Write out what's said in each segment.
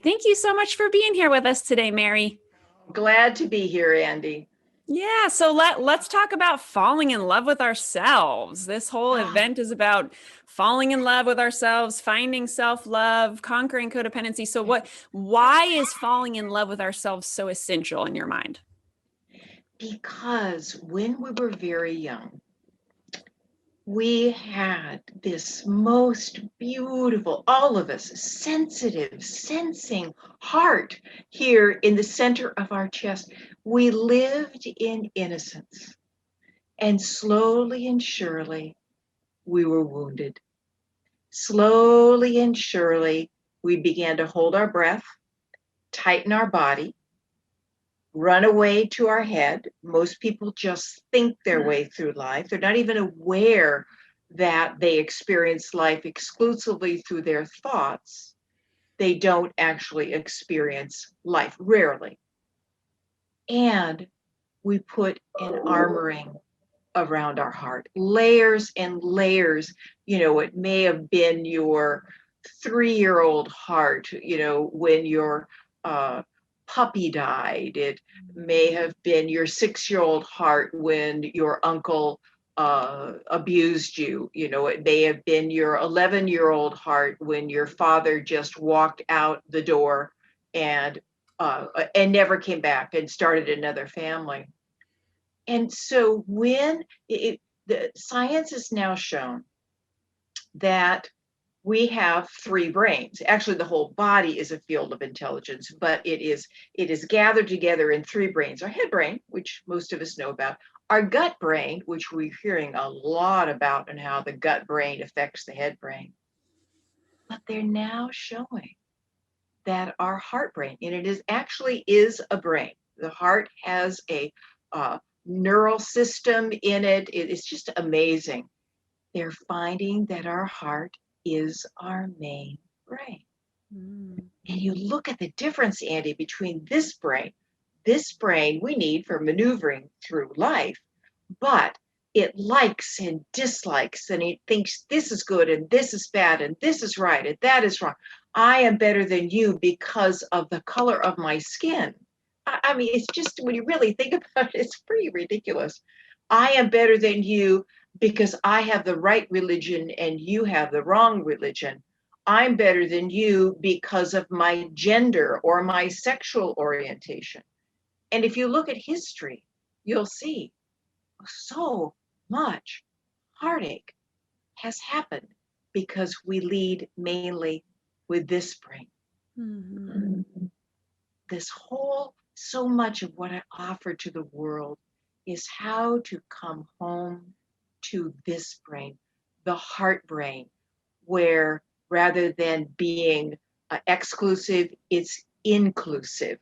Thank you so much for being here with us today, Mary. Glad to be here, Andy. Yeah, so let's talk about falling in love with ourselves. This whole event is about falling in love with ourselves, finding self-love, conquering codependency. So why is falling in love with ourselves so essential in your mind? Because when we were very young, we had this most beautiful, all of us, sensitive, sensing heart here in the center of our chest. We lived in innocence, and slowly and surely, we were wounded. Slowly and surely, we began to hold our breath, tighten our body, run away to our head. Most people just think their way through life. They're not even aware that they experience life exclusively through their thoughts. They don't actually experience life, rarely. And we put an armoring around our heart, layers and layers. It may have been your 3-year-old heart, when your puppy died. It may have been your 6-year-old heart when your uncle abused you. It may have been your 11-year-old heart when your father just walked out the door and never came back and started another family. And so when the science has now shown that we have 3 brains. Actually, the whole body is a field of intelligence, but it is gathered together in 3 brains. Our head brain, which most of us know about, our gut brain, which we're hearing a lot about, and how the gut brain affects the head brain. But they're now showing that our heart brain, and it is actually a brain. The heart has a neural system in it. It is just amazing. They're finding that our heart is our main brain. And you look at the difference, Andy, between this brain we need for maneuvering through life, but it likes and dislikes, and it thinks this is good and this is bad and this is right and that is wrong. I am better than you because of the color of my skin. I mean, it's just, when you really think about it, it's pretty ridiculous. I am better than you because I have the right religion and you have the wrong religion. I'm better than you because of my gender or my sexual orientation. And if you look at history, you'll see so much heartache has happened because we lead mainly with this brain. So much of what I offer to the world is how to come home to this brain, the heart brain, where rather than being exclusive, it's inclusive.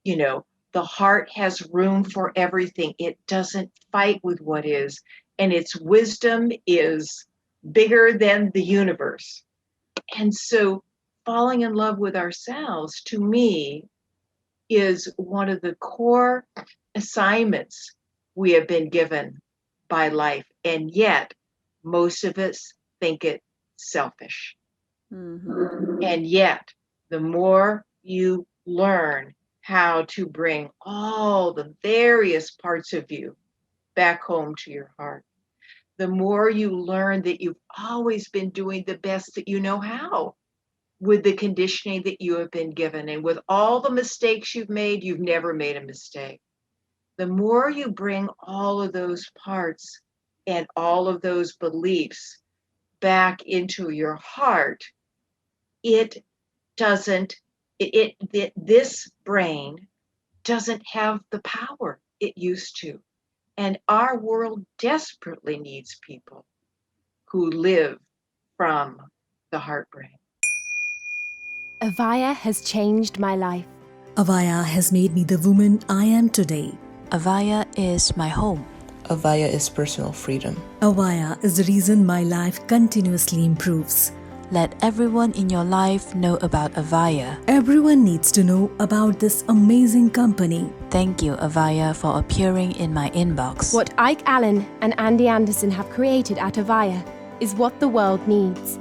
The heart has room for everything. It doesn't fight with what is, and its wisdom is bigger than the universe. And so falling in love with ourselves, to me, is one of the core assignments we have been given by life. And yet, most of us think it selfish. And yet, the more you learn how to bring all the various parts of you back home to your heart, the more you learn that you've always been doing the best that you know how, with the conditioning that you have been given. And with all the mistakes you've made, you've never made a mistake. The more you bring all of those parts and all of those beliefs back into your heart, this brain doesn't have the power it used to. And our world desperately needs people who live from the heart brain. AVAIYA has changed my life. AVAIYA has made me the woman I am today. AVAIYA is my home. AVAIYA is personal freedom. AVAIYA is the reason my life continuously improves. Let everyone in your life know about AVAIYA. Everyone needs to know about this amazing company. Thank you, AVAIYA, for appearing in my inbox. What Ike Allen and Andy Anderson have created at AVAIYA is what the world needs.